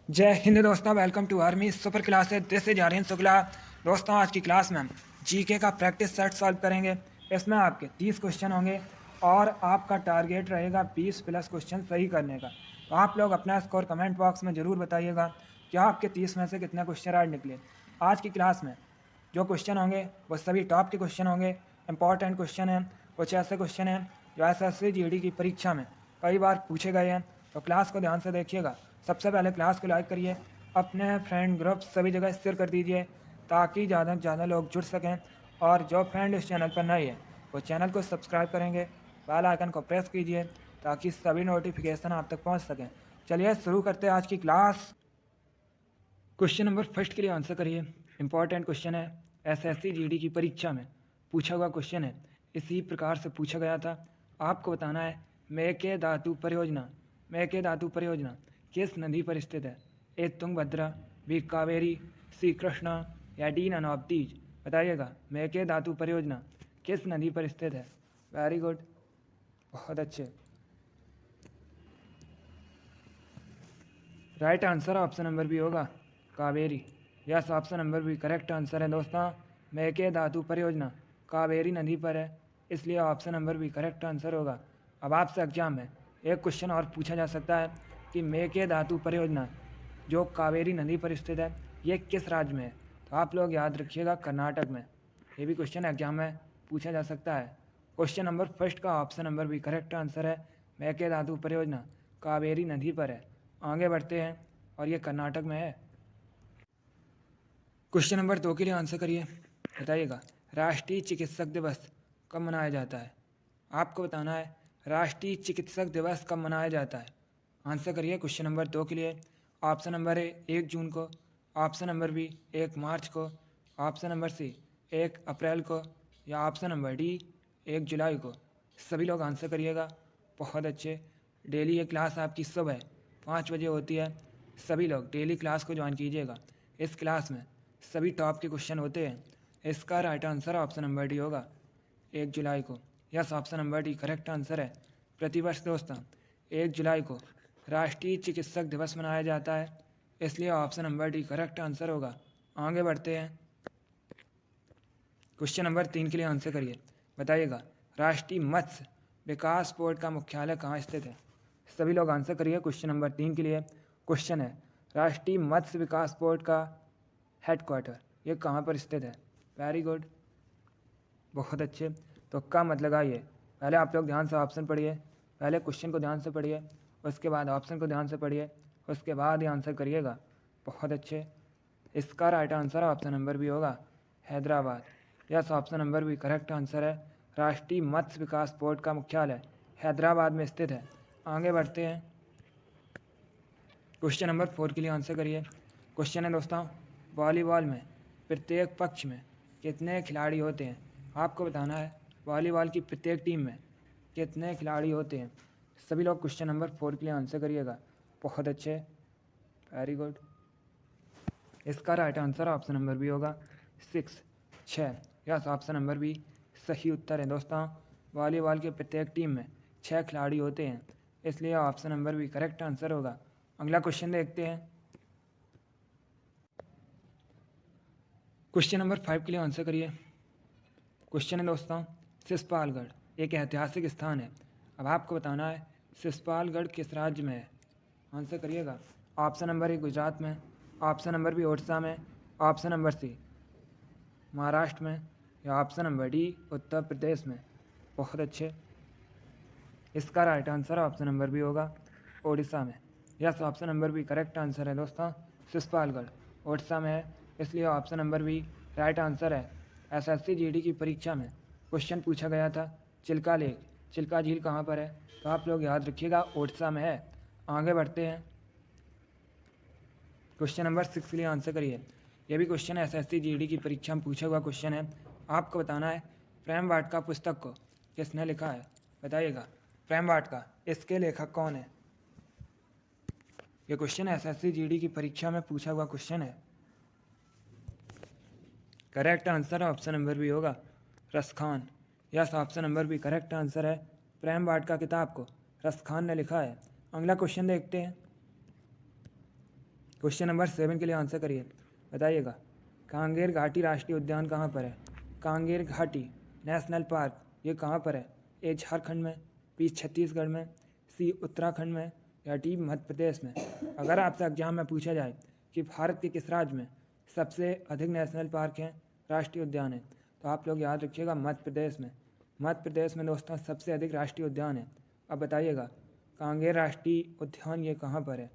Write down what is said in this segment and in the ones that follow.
जय हिंद दोस्तों, welcome to army super classes. This is Aryan Shukla. दोस्तों, आज की क्लास में हम जीके का प्रैक्टिस सेट सॉल्व करेंगे। इसमें आपके 30 क्वेश्चन होंगे और आपका टारगेट रहेगा 20 प्लस क्वेश्चन सही करने का। तो आप लोग अपना स्कोर कमेंट बॉक्स में ज़रूर बताइएगा कि आपके 30 में से कितने क्वेश्चन राइट निकले। आज की क्लास में जो क्वेश्चन होंगे वो सभी टॉप के क्वेश्चन होंगे, इंपॉर्टेंट क्वेश्चन हैं। कुछ ऐसे क्वेश्चन हैं जो एसएससी जीडी की परीक्षा में कई बार पूछे गए हैं। तो क्लास को ध्यान से देखिएगा। सबसे पहले क्लास को लाइक करिए, अपने फ्रेंड ग्रुप सभी जगह शेयर कर दीजिए ताकि ज़्यादा से ज़्यादा लोग जुड़ सकें। और जो फ्रेंड इस चैनल पर नए हैं वो चैनल को सब्सक्राइब करेंगे, बेल आइकन को प्रेस कीजिए ताकि सभी नोटिफिकेशन आप तक पहुंच सकें। चलिए शुरू करते हैं आज की क्लास। क्वेश्चन नंबर फर्स्ट के लिए आंसर करिए। इंपॉर्टेंट क्वेश्चन है, एसएससी जीडी की परीक्षा में पूछा हुआ क्वेश्चन है। इसी प्रकार से पूछा गया था। आपको बताना है मेके धातु परियोजना किस नदी पर स्थित है? ए तुंगभद्रा, बी कावेरी, सी कृष्णा या डी नन ऑफ दीज। बताइएगा, मेके धातु परियोजना किस नदी पर स्थित है? वेरी गुड, बहुत अच्छे। Right answer option number B होगा, Kaveri. Yes, option number B correct answer है दोस्तों। मेके धातु परियोजना कावेरी नदी पर है, इसलिए option number B correct answer होगा। अब आपसे एग्जाम में एक क्वेश्चन और पूछा जा सकता है कि मेके धातु परियोजना जो कावेरी नदी पर स्थित है ये किस राज्य में है? तो आप लोग याद रखिएगा, कर्नाटक में। ये भी क्वेश्चन एग्जाम में पूछा जा सकता है। क्वेश्चन नंबर फर्स्ट का option number B correct answer है। मेके धातु परियोजना कावेरी नदी पर है। आगे बढ़ते हैं और ये कर्नाटक में है। क्वेश्चन नंबर 2 के लिए आंसर करिए। बताइएगा, राष्ट्रीय चिकित्सक दिवस कब मनाया जाता है? आपको बताना है राष्ट्रीय चिकित्सक दिवस कब मनाया जाता है। आंसर करिए क्वेश्चन नंबर 2 के लिए। ऑप्शन नंबर ए 1 जून को, ऑप्शन नंबर बी 1 मार्च को, ऑप्शन नंबर सी 1 अप्रैल को या ऑप्शन नंबर डी 1 जुलाई को। सभी लोग आंसर करिएगा। बहुत अच्छे। डेली ये क्लास आपकी सुबह 5 बजे होती है। सभी लोग डेली क्लास को ज्वाइन कीजिएगा। इस क्लास में सभी टॉप के क्वेश्चन होते हैं। इसका right answer option number D होगा, 1 जुलाई को। Yes, option number D correct answer है। प्रतिवर्ष दोस्तों 1 जुलाई को राष्ट्रीय चिकित्सक दिवस मनाया जाता है, इसलिए option number D correct answer होगा। आगे बढ़ते हैं। क्वेश्चन नंबर 3 के लिए आंसर करिए। बताइएगा, राष्ट्रीय मत्स्य विकास बोर्ड का मुख्यालय कहाँ स्थित है? सभी लोग आंसर करिए क्वेश्चन नंबर 3 के लिए। क्वेश्चन है, राष्ट्रीय मत्स्य विकास बोर्ड का हेडक्वार्टर ये कहाँ पर स्थित है? वेरी गुड, बहुत अच्छे। तो का मतलब लगाइए। पहले आप लोग ध्यान से ऑप्शन पढ़िए, पहले क्वेश्चन को ध्यान से पढ़िए, उसके बाद ऑप्शन को ध्यान से पढ़िए, उसके बाद ही आंसर करिएगा। बहुत अच्छे। इसका राइट आंसर ऑप्शन नंबर भी होगा, हैदराबाद। यस, ऑप्शन नंबर भी करेक्ट आंसर है। राष्ट्रीय मत्स्य विकास बोर्ड का मुख्यालय हैदराबाद में स्थित है। आगे बढ़ते हैं। क्वेश्चन नंबर 4 के लिए आंसर करिए। क्वेश्चन है दोस्तों, वॉलीबॉल में प्रत्येक पक्ष में कितने खिलाड़ी होते हैं? आपको बताना है वॉलीबॉल की प्रत्येक टीम में कितने खिलाड़ी होते हैं। सभी लोग क्वेश्चन नंबर 4 के लिए आंसर करिएगा। बहुत अच्छे, वेरी गुड। इसका right answer option number B होगा, 6। यस, ऑप्शन नंबर बी सही उत्तर है दोस्तों। वॉलीबॉल की प्रत्येक टीम में 6 खिलाड़ी होते हैं, इसलिए option number B correct answer होगा। अगला क्वेश्चन देखते हैं। क्वेश्चन नंबर 5 के लिए आंसर करिए। क्वेश्चन है दोस्तों, सिसपालगढ़ एक ऐतिहासिक स्थान है। अब आपको बताना है सिसपालगढ़ किस राज्य में है। आंसर करिएगा। ऑप्शन नंबर ए गुजरात में, ऑप्शन नंबर बी उड़ीसा में, ऑप्शन नंबर सी महाराष्ट्र में या option number D Uttar Pradesh में। बहुत अच्छे। इसका right answer option number B होगा, उड़ीसा में। Yes, option number B correct answer है दोस्तों। सिसपालगढ़ उड़ीसा में है, इसलिए option number B right answer है। एसएससी जीडी की परीक्षा में क्वेश्चन पूछा गया था, चिल्का लेक, चिल्का झील कहाँ पर है? तो आप लोग याद रखिएगा, उड़ीसा में है। आगे बढ़ते हैं। क्वेश्चन नंबर 6 के लिए आंसर करिए। यह भी क्वेश्चन एसएससी जीडी की परीक्षा में पूछा हुआ क्वेश्चन है। आपको बताना है प्रेम वाटिका पुस्तक को किसने लिखा है? बताइएगा, प्रेम वाटिका इसके लेखक कौन है? यह क्वेश्चन एसएससी जीडी की परीक्षा में पूछा हुआ क्वेश्चन है। Correct answer option number B होगा, Raskhan. Yes, option number B correct answer है। प्रेम वाटिका किताब को रसखान ने लिखा है। अगला क्वेश्चन देखते हैं। क्वेश्चन नंबर 7 के लिए आंसर करिए, बताइएगा कांगेर घाटी राष्ट्रीय उद्यान कहाँ पर है? कांगेर घाटी नेशनल पार्क ये कहाँ पर है? ए झारखंड में, बी छत्तीसगढ़ में, सी उत्तराखंड में, या डी मध्य प्रदेश में। अगर आपसे एग्जाम में पूछा जाए कि भारत के किस राज्य में सबसे अधिक नेशनल पार्क हैं, राष्ट्रीय उद्यान है, तो आप लोग याद रखिएगा मध्य प्रदेश में। मध्य प्रदेश में दोस्तों सबसे अधिक राष्ट्रीय उद्यान है। अब बताइएगा कांगेर राष्ट्रीय उद्यान ये कहाँ पर है?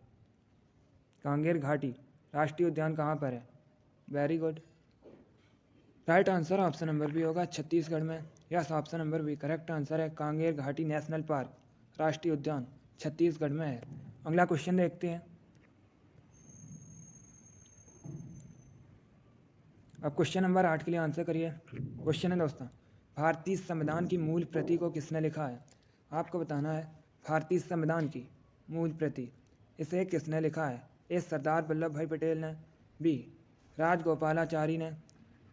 कांगेर घाटी राष्ट्रीय उद्यान कहाँ पर है? Very good. Right answer option number B होगा छत्तीसगढ़ में। Yes, option number B correct answer है। कांगेर घाटी नेशनल पार्क राष्ट्रीय उद्यान छत्तीसगढ़ में है। अगला क्वेश्चन देखते हैं। अब क्वेश्चन नंबर 8 के लिए आंसर करिए। क्वेश्चन है दोस्तों भारतीय संविधान की मूल प्रति को किसने लिखा है? आपको बताना है भारतीय संविधान की मूल प्रति इसे किसने लिखा है? ए सरदार वल्लभ भाई पटेल ने, बी राजगोपालाचारी ने,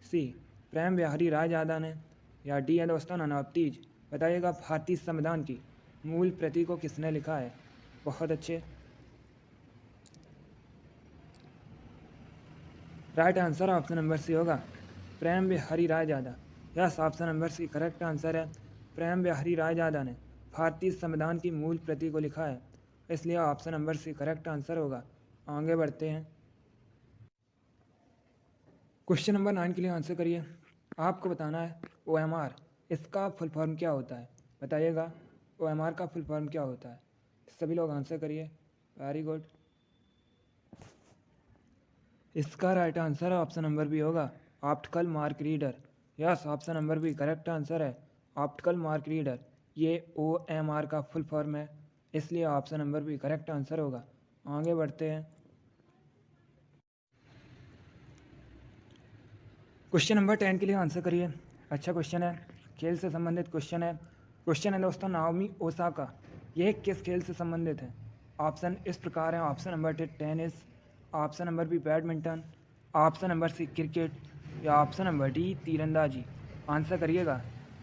सी प्रेम बिहारी रायजादा ने, या डी है दोस्तों नवाबतीज। बताइएगा भारतीय संविधान की मूल प्रति को किसने लिखा है? बहुत अच्छे। Right answer option number C होगा Prem Bihari Raizada. Yes, option number C correct answer है। प्रेम बिहारी रायजादा ने भारतीय संविधान की मूल प्रति को लिखा है, इसलिए option number C correct answer होगा। आगे बढ़ते हैं। क्वेश्चन नंबर 9 के लिए आंसर करिए। आपको बताना है OMR इसका फुल फॉर्म क्या होता है? बताइएगा OMR का फुल फॉर्म क्या होता है? सभी लोग आंसर करिए। Very good. इसका right answer option number B होगा optical mark reader. Yes, option number B correct answer है। ऑप्टिकल मार्क रीडर ये OMR का फुल फॉर्म है, इसलिए option number B correct answer होगा। आगे बढ़ते हैं। क्वेश्चन नंबर 10 के लिए आंसर करिए। अच्छा क्वेश्चन है, खेल से संबंधित क्वेश्चन है। क्वेश्चन है दोस्तों नाओमी ओसाका ये किस खेल से संबंधित है? ऑप्शन इस प्रकार है। Option number tennis, option number B badminton, option number C cricket, या ऑप्शन नंबर डी तीरंदाजी। आंसर करिएगा।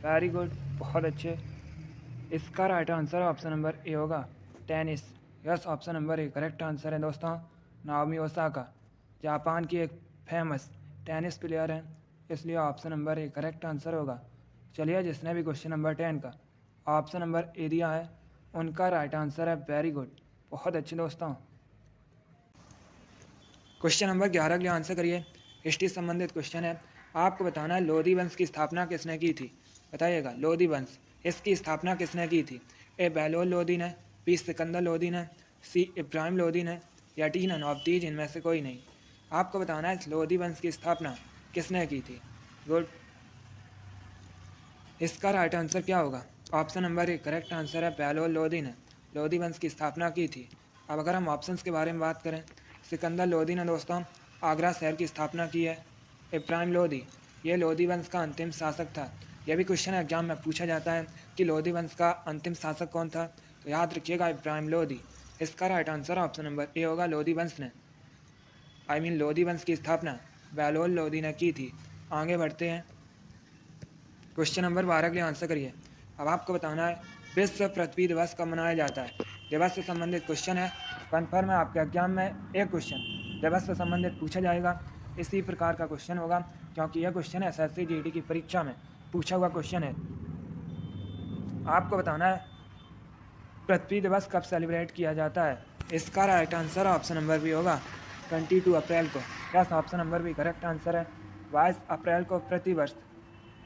वेरी गुड, बहुत अच्छे। इसका right answer option number A होगा tennis. Yes, option number A correct answer है दोस्तों। नाओमी ओसाका जापान की एक फेमस टेनिस प्लेयर हैं, इसलिए option number A correct answer होगा। चलिए, जिसने भी क्वेश्चन नंबर 10 का ऑप्शन नंबर ए दिया है उनका राइट आंसर है। वेरी गुड, बहुत अच्छे दोस्तों। क्वेश्चन नंबर 11 के लिए आंसर करिए। हिस्ट्री संबंधित क्वेश्चन है। आपको बताना है लोधी वंश की स्थापना किसने की थी? बताइएगा लोधी वंश इसकी स्थापना किसने की थी? ए बहलोल लोधी ने, बी सिकंदर लोधी ने, सी इब्राहिम लोधी ने, या डी नवाबतीज इनमें से कोई नहीं। आपको बताना है लोधी वंश की स्थापना किसने की थी? गुड। इसका राइट आंसर क्या होगा? Option number A correct answer है। बहलोल लोधी ने लोधी वंश की स्थापना की थी। अब अगर हम ऑप्शंस के बारे में बात करें, सिकंदर लोधी ने दोस्तों आगरा शहर की स्थापना की है। इब्राहिम लोधी ये लोधी वंश का अंतिम शासक था। यह भी क्वेश्चन एग्जाम में पूछा जाता है कि लोधी वंश का अंतिम शासक कौन था, तो याद रखिएगा इब्राहिम लोधी। इसका right answer option number A होगा लोधी वंश ने लोधी वंश की स्थापना बहलोल लोधी ने की थी। आगे बढ़ते हैं। क्वेश्चन नंबर 12 के लिए आंसर करिए। अब आपको बताना है विश्व पृथ्वी दिवस कब मनाया जाता है? दिवस से संबंधित क्वेश्चन है। कन्फर्म है आपके एग्जाम में एक क्वेश्चन दिवस से संबंधित पूछा जाएगा। इसी प्रकार का क्वेश्चन होगा, क्योंकि यह क्वेश्चन SSC GD की परीक्षा में पूछा हुआ क्वेश्चन है। आपको बताना है पृथ्वी दिवस कब सेलिब्रेट किया जाता है? इसका right answer option number B होगा 22 अप्रैल को। Yes, option number B correct answer है। 22 अप्रैल को प्रतिवर्ष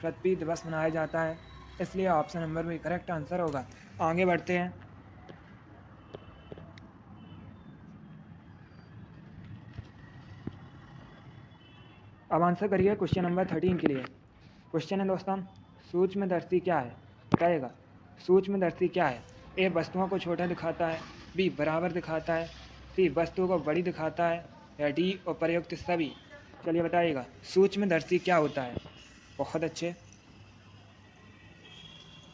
पृथ्वी दिवस मनाया जाता है, इसलिए option number B correct answer होगा। आगे बढ़ते हैं। अब आंसर करिए क्वेश्चन नंबर 13 के लिए। क्वेश्चन है दोस्तों सूक्ष्मदर्शी क्या है? बताइएगा सूक्ष्मदर्शी क्या है? ए वस्तुओं को छोटा दिखाता है, बी बराबर दिखाता है, सी वस्तु को बड़ी दिखाता है, या डी उपर्युक्त सभी। चलिए बताइएगा सूक्ष्मदर्शी क्या होता है? बहुत अच्छे।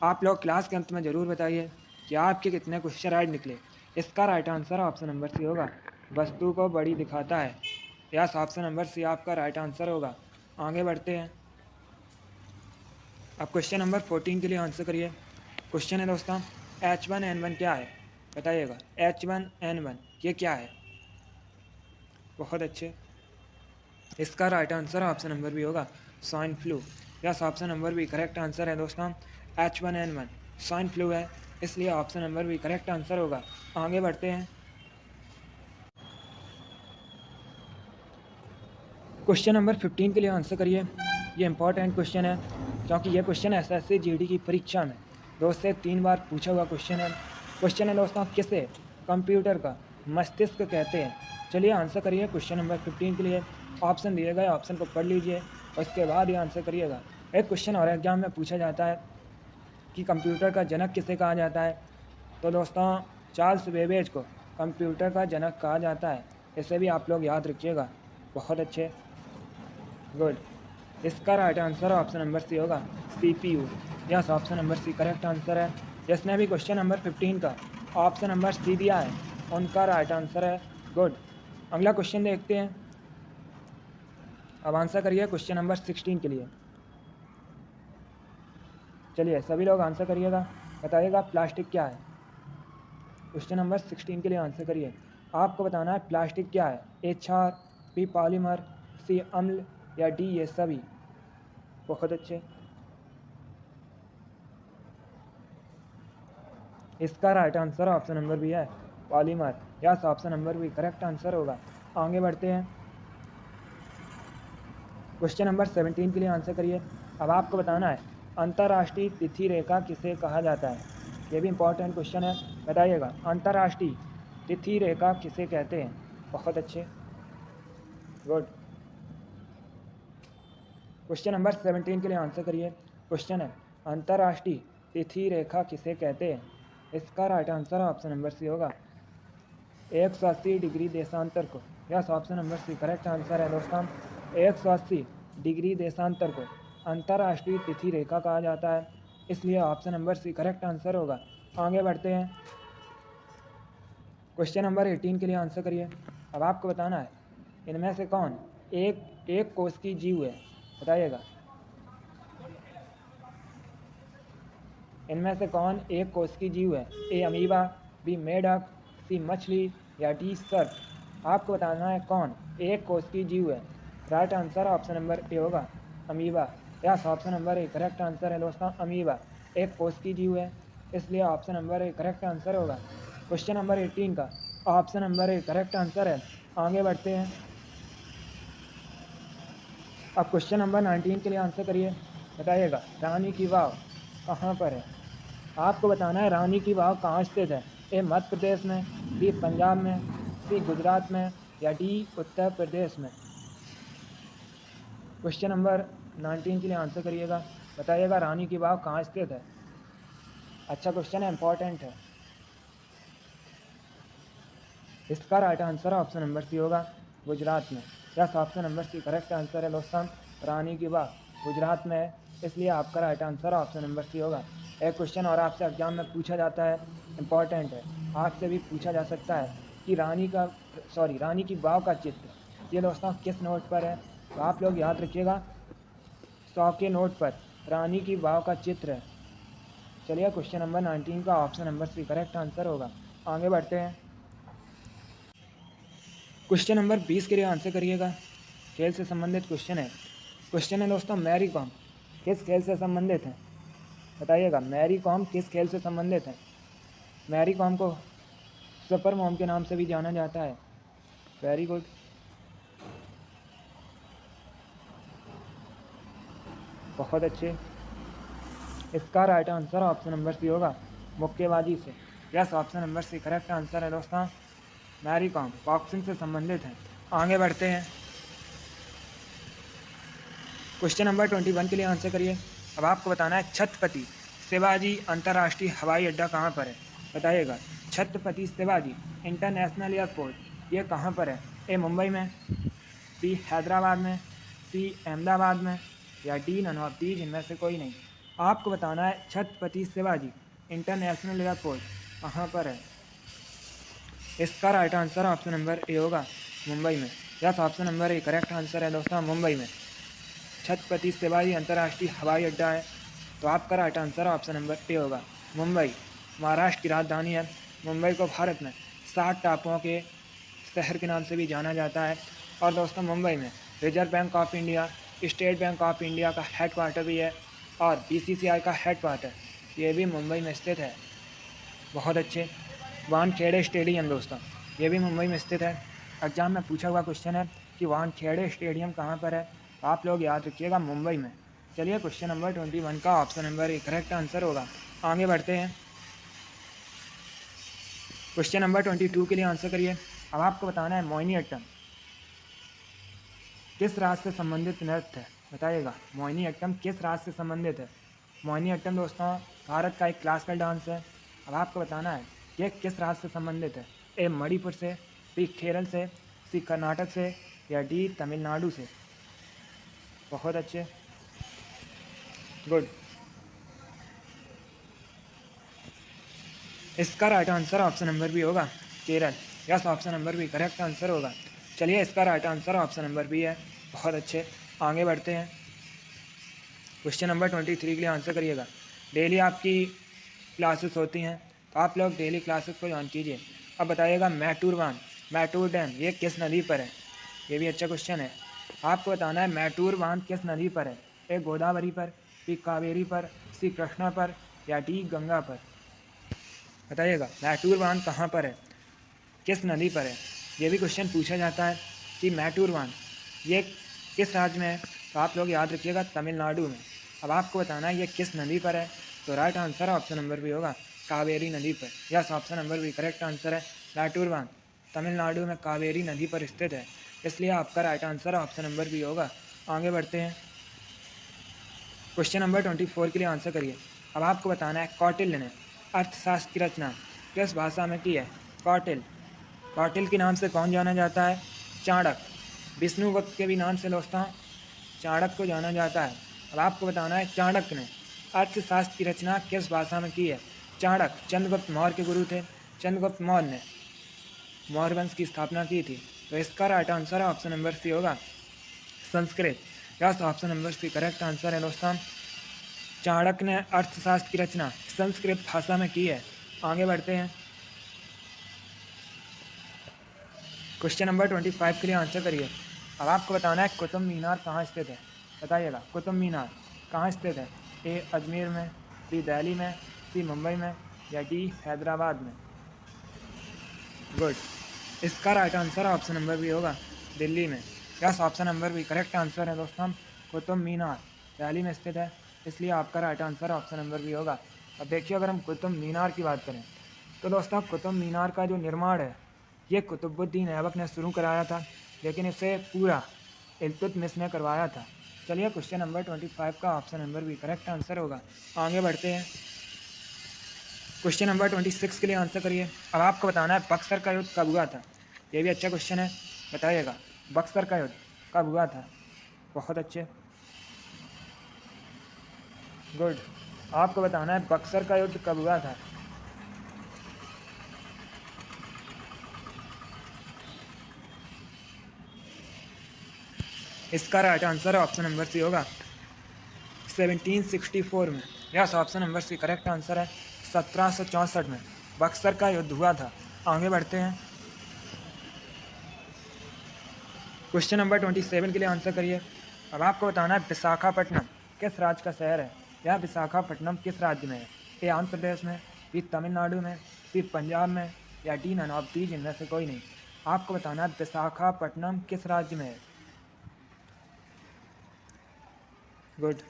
आप लोग क्लास के अंत में ज़रूर बताइए कि आपके कितने क्वेश्चन राइट निकले। इसका right answer option number C होगा वस्तु को बड़ी दिखाता है। यस, ऑप्शन नंबर सी आपका राइट आंसर होगा। आगे बढ़ते हैं। अब क्वेश्चन नंबर 14 के लिए आंसर करिए। क्वेश्चन है दोस्तों H1N1 क्या है? बताइएगा H1N1 ये क्या है? बहुत अच्छे। इसका right answer option number B होगा swine flu. Yes, option number B correct answer है दोस्तों। H1N1 स्वाइन फ्लू है, इसलिए option number B correct answer होगा। आगे बढ़ते हैं। क्वेश्चन नंबर 15 के लिए आंसर करिए। ये इंपॉर्टेंट क्वेश्चन है क्योंकि ये क्वेश्चन एसएससी जीडी की परीक्षा में 2 से 3 बार पूछा हुआ क्वेश्चन है। क्वेश्चन है दोस्तों, किसे कंप्यूटर का मस्तिष्क कहते हैं? चलिए आंसर करिए क्वेश्चन नंबर 15 के लिए। ऑप्शन दिए गए, ऑप्शन को पढ़ लीजिए और उसके बाद ये आंसर करिएगा। एक क्वेश्चन और एग्जाम में पूछा जाता है कि कंप्यूटर का जनक किसे कहा जाता है? तो दोस्तों चार्ल्स बेबेज को कंप्यूटर का जनक कहा जाता है। इसे भी आप लोग याद रखिएगा। बहुत अच्छे, गुड। इसका right answer option number C होगा CPU। Yes, option number C correct answer है। जिसने भी क्वेश्चन नंबर 15 का ऑप्शन नंबर सी दिया है उनका राइट आंसर है। गुड। अगला क्वेश्चन देखते हैं। अब आंसर करिए क्वेश्चन नंबर 16 के लिए। चलिए सभी लोग आंसर करिएगा, बताइएगा प्लास्टिक क्या है। क्वेश्चन नंबर 16 के लिए आंसर करिए। आपको बताना है प्लास्टिक क्या है। ए क्षार, बी पॉलीमर, सी अम्ल या डी ये सभी। बहुत अच्छे। इसका right answer option number B है polymer. Yes, option number B correct answer होगा। आगे बढ़ते हैं। क्वेश्चन नंबर 17 के लिए आंसर करिए। अब आपको बताना है अंतर्राष्ट्रीय तिथि रेखा किसे कहा जाता है। ये भी इंपॉर्टेंट क्वेश्चन है, बताइएगा अंतर्राष्ट्रीय तिथि रेखा किसे कहते हैं। बहुत अच्छे, गुड। क्वेश्चन नंबर 17 के लिए आंसर करिए। क्वेश्चन है अंतर्राष्ट्रीय तिथि रेखा किसे कहते हैं। इसका right answer option number C होगा 180 डिग्री देशांतर को। Yes, option number C correct answer है दोस्तों। 180 डिग्री देशांतर को अंतर्राष्ट्रीय तिथि रेखा कहा जाता है, इसलिए option number C correct answer होगा। आगे बढ़ते हैं। क्वेश्चन नंबर 18 के लिए आंसर करिए। अब आपको बताना है इनमें से कौन एक कोष की जीव है। बताइएगा इनमें से कौन एक कोष की जीव है। ए अमीबा, बी मेढक, सी मछली या डी सर्प। आपको बताना है कौन एक कोष की जीव है। Right answer option number A होगा amoeba. Yes, option number A correct answer है दोस्तों। अमीबा एक कोष की जीव है, इसलिए option number A correct answer होगा। क्वेश्चन नंबर 18 का option number A correct answer है। आगे बढ़ते हैं। अब क्वेश्चन नंबर 19 के लिए आंसर करिए। बताइएगा रानी की वाव कहाँ पर है। आपको बताना है रानी की वाव कहाँ स्थित है। ए मध्य प्रदेश में, बी पंजाब में, सी गुजरात में या डी उत्तर प्रदेश में। क्वेश्चन नंबर 19 के लिए आंसर करिएगा। बताइएगा रानी की वाव कहाँ स्थित है। अच्छा क्वेश्चन है, इंपॉर्टेंट है। इसका right answer option number C होगा गुजरात में। Yes, option number C correct answer है दोस्तों। रानी की वाव गुजरात में है, इसलिए आपका right answer option number C होगा। एक क्वेश्चन और आपसे एग्जाम में पूछा जाता है, इंपॉर्टेंट है, आपसे भी पूछा जा सकता है कि रानी की वाव का चित्र ये दोस्तों किस नोट पर है। तो आप लोग याद रखिएगा 100 के नोट पर रानी की वाव का चित्र है। चलिए क्वेश्चन नंबर 19 का option number C correct answer होगा। आगे बढ़ते हैं। क्वेश्चन नंबर 20 के लिए आंसर करिएगा। खेल से संबंधित क्वेश्चन है। क्वेश्चन है दोस्तों मैरी कॉम किस खेल से संबंधित है। बताइएगा मैरी कॉम किस खेल से संबंधित है। मैरी कॉम को सुपर मॉम के नाम से भी जाना जाता है। Very good. बहुत अच्छे। इसका right answer option number C होगा मुक्केबाजी से। Yes, option number C correct answer है दोस्तों। मैरी कॉम बॉक्सिंग से संबंधित है। आगे बढ़ते हैं। क्वेश्चन नंबर 21 के लिए आंसर करिए। अब आपको बताना है छत्रपति शिवाजी अंतर्राष्ट्रीय हवाई अड्डा कहाँ पर है। बताइएगा छत्रपति शिवाजी इंटरनेशनल एयरपोर्ट ये कहाँ पर है। ए मुंबई में, बी हैदराबाद में, सी अहमदाबाद में या डी नन ऑफ दीज इनमें से कोई नहीं। आपको बताना है छत्रपति शिवाजी इंटरनेशनल एयरपोर्ट कहाँ पर है। इसका right answer option number A होगा मुंबई में। Yes, option number A correct answer है दोस्तों मुंबई में। छत्रपति शिवाजी अंतर्राष्ट्रीय हवाई अड्डा है, तो आपका right answer option number A होगा मुंबई। महाराष्ट्र की राजधानी है। मुंबई को भारत में 7 टापुओं के शहर के नाम से भी जाना जाता है। और दोस्तों मुंबई में reserve bank of India, state bank of India का हेडक्वार्टर भी है और बीसीसीआई का हेडक्वार्टर ये भी मुंबई में स्थित है। बहुत अच्छे। वानखेड़े स्टेडियम दोस्तों ये भी मुंबई में स्थित है। एग्जाम में पूछा हुआ क्वेश्चन है कि वानखेड़े स्टेडियम कहाँ पर है, तो आप लोग याद रखिएगा मुंबई में। चलिए क्वेश्चन नंबर 21 का option number A correct answer होगा। आगे बढ़ते हैं। क्वेश्चन नंबर 22 के लिए आंसर करिए। अब आपको बताना है मोहिनीअट्टम किस राज्य से संबंधित नृत्य है, बताइएगा। मोहिनीअट्टम किस राज्य से संबंधित है। मोहिनीअट्टम दोस्तों भारत का एक क्लासिकल डांस है। अब आपको बताना है कि किस राज्य से संबंधित है। ए मणिपुर से, बी केरल से, सी कर्नाटक से या डी तमिलनाडु से। बहुत अच्छे, गुड। इसका right answer option number B होगा Kerala. Yes, option number B correct answer होगा। चलिए इसका right answer option number B है। बहुत अच्छे, आगे बढ़ते हैं। क्वेश्चन नंबर 23 के लिए आंसर करिएगा। डेली आपकी क्लासेस होती हैं तो आप लोग डेली क्लासेस को ज्वाइन कीजिए। अब बताइएगा मैटूर बांध, मैटूर डैम ये किस नदी पर है। ये भी अच्छा क्वेश्चन है। आपको बताना है मैटूर बांध किस नदी पर है। ए गोदावरी पर, बी कावेरी पर, सी कृष्णा पर या डी गंगा पर। बताइएगा मैटूर बांध कहाँ पर है, किस नदी पर है। ये भी क्वेश्चन पूछा जाता है कि मैटूर बांध ये किस राज्य में है, तो आप लोग याद रखिएगा तमिलनाडु में। अब आपको बताना है ये किस नदी पर है, तो right answer option number B होगा कावेरी नदी पर। Yes, option number B correct answer है। मैटूर बांध तमिलनाडु में कावेरी नदी पर स्थित है, इसलिए आपका right answer option number B होगा। आगे बढ़ते हैं। क्वेश्चन नंबर 24 के लिए आंसर करिए। अब आपको बताना है कौटिल्य ने अर्थशास्त्र की रचना किस भाषा में की है। कौटिल्य के नाम से कौन जाना जाता है, चाणक्य। विष्णुगुप्त के भी नाम से दोस्तों चाणक्य को जाना जाता है। अब आपको बताना है चाणक्य ने अर्थशास्त्र की रचना किस भाषा में की है। चाणक्य चंद्रगुप्त मौर्य के गुरु थे। चंद्रगुप्त मौर्य ने मौर्य वंश की स्थापना की थी, तो इसका right answer option number C होगा Sanskrit. Yes, option number C correct answer है दोस्तों। चाणक्य ने अर्थशास्त्र की रचना संस्कृत भाषा में की है। आगे बढ़ते हैं। क्वेश्चन नंबर 25 के लिए आंसर करिए। अब आपको बताना है कुतुब मीनार कहाँ स्थित है। बताइएगा कुतुब मीनार कहाँ स्थित है। ए अजमेर में, बी दिल्ली में, सी मुंबई में या डी हैदराबाद में। गुड। इसका right answer option number B होगा दिल्ली में। Yes, option number B correct answer है दोस्तों। कुतुब मीनार दिल्ली में स्थित है, इसलिए आपका right answer option number B होगा। अब देखिए अगर हम कुतुब मीनार की बात करें तो दोस्तों कुतुब मीनार का जो निर्माण है ये कुतुबुद्दीन ऐबक ने शुरू कराया था, लेकिन इसे पूरा इल्तुतमिश ने करवाया था। चलिए क्वेश्चन नंबर 25 का option number B correct answer होगा। आगे बढ़ते हैं। क्वेश्चन नंबर 26 के लिए आंसर करिए। अब आपको बताना है बक्सर का युद्ध कब हुआ था। ये भी अच्छा क्वेश्चन है, बताइएगा बक्सर का युद्ध कब हुआ था। बहुत अच्छे, गुड। आपको बताना है बक्सर का युद्ध कब हुआ था। इसका right answer option number C होगा 1764 में। Yes, option number C correct answer है। 1764 में बक्सर का युद्ध हुआ था। आगे बढ़ते हैं। क्वेश्चन नंबर 27 के लिए आंसर करिए। अब आपको बताना है विशाखापट्टनम किस राज्य का शहर है। यह विशाखापट्टनम किस राज्य में है। ए आंध्र प्रदेश में, बी तमिलनाडु में, सी पंजाब में या डी नन ऑफ दीज इनमें से कोई नहीं। आपको बताना है विशाखापट्टनम किस राज्य में है। Good.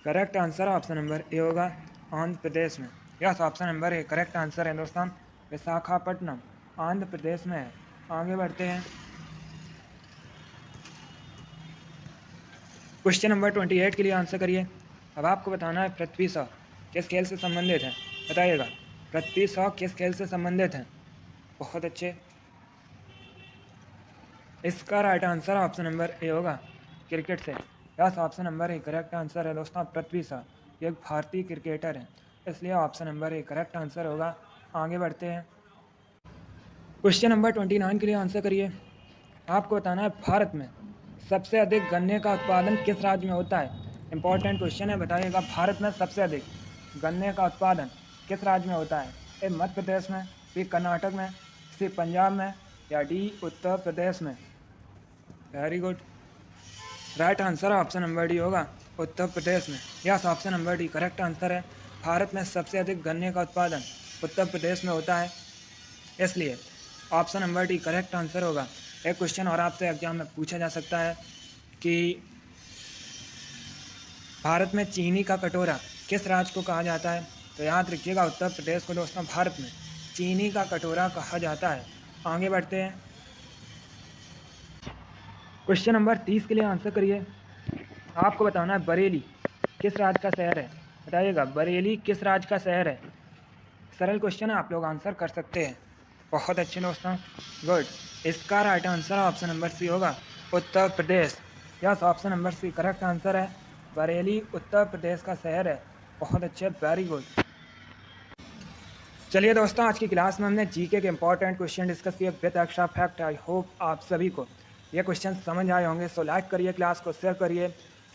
Correct answer option number A होगा आंध्र प्रदेश में। Yes, option number A correct answer है दोस्तों। विशाखापट्टनम आंध्र प्रदेश में है। आगे बढ़ते हैं। क्वेश्चन नंबर 28 के लिए आंसर करिए। अब आपको बताना है पृथ्वी शॉ किस खेल से संबंधित है। बताइएगा पृथ्वी शॉ किस खेल से संबंधित है। बहुत अच्छे। इसका right answer option number A होगा क्रिकेट से। Yes, option number A correct answer है दोस्तों। पृथ्वी शॉ एक भारतीय क्रिकेटर है, इसलिए option number A correct answer होगा। आगे बढ़ते हैं। क्वेश्चन नंबर 29 के लिए आंसर करिए। आपको बताना है भारत में सबसे अधिक गन्ने का उत्पादन किस राज्य में होता है। इंपॉर्टेंट क्वेश्चन है, बताइएगा भारत में सबसे अधिक गन्ने का उत्पादन किस राज्य में होता है। ए मध्य प्रदेश में, बी कर्नाटक में, सी पंजाब में या डी उत्तर प्रदेश में? Very good, right answer option number D होगा, उत्तर प्रदेश में। Yes, option number D correct answer है। भारत में सबसे अधिक गन्ने का उत्पादन उत्तर प्रदेश में होता है, इसलिए option number D correct answer होगा। एक क्वेश्चन और आपसे एग्जाम में पूछा जा सकता है कि भारत में चीनी का कटोरा किस राज्य को कहा जाता है? तो याद रखिएगा उत्तर प्रदेश को दोस्तों भारत में चीनी का कटोरा कहा जाता है। आगे बढ़ते हैं, क्वेश्चन नंबर 30 के लिए आंसर करिए। आपको बताना है बरेली किस राज्य का शहर है, बताइएगा बरेली किस राज्य का शहर है। सरल क्वेश्चन है, आप लोग आंसर कर सकते हैं। बहुत अच्छे दोस्तों, गुड। इसका right answer option number C होगा, Uttar Pradesh. Yes, option number C correct answer है, बरेली उत्तर प्रदेश का शहर है। बहुत अच्छे, वेरी गुड। चलिए दोस्तों, आज की क्लास में हमने जीके के इंपॉर्टेंट क्वेश्चन डिस्कस किए with extra fact. I hope आप सभी को ये क्वेश्चन समझ आए होंगे। सो लाइक करिए, क्लास को शेयर करिए,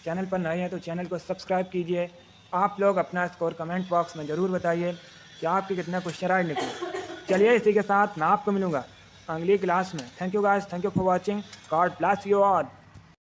चैनल पर नए हैं तो चैनल को सब्सक्राइब कीजिए। आप लोग अपना स्कोर कमेंट बॉक्स में ज़रूर बताइए कि आपके कितना क्वेश्चन राइट निकले। चलिए, इसी के साथ मैं आपको मिलूंगा अगली क्लास में। Thank you guys, thank you for watching, God bless you all.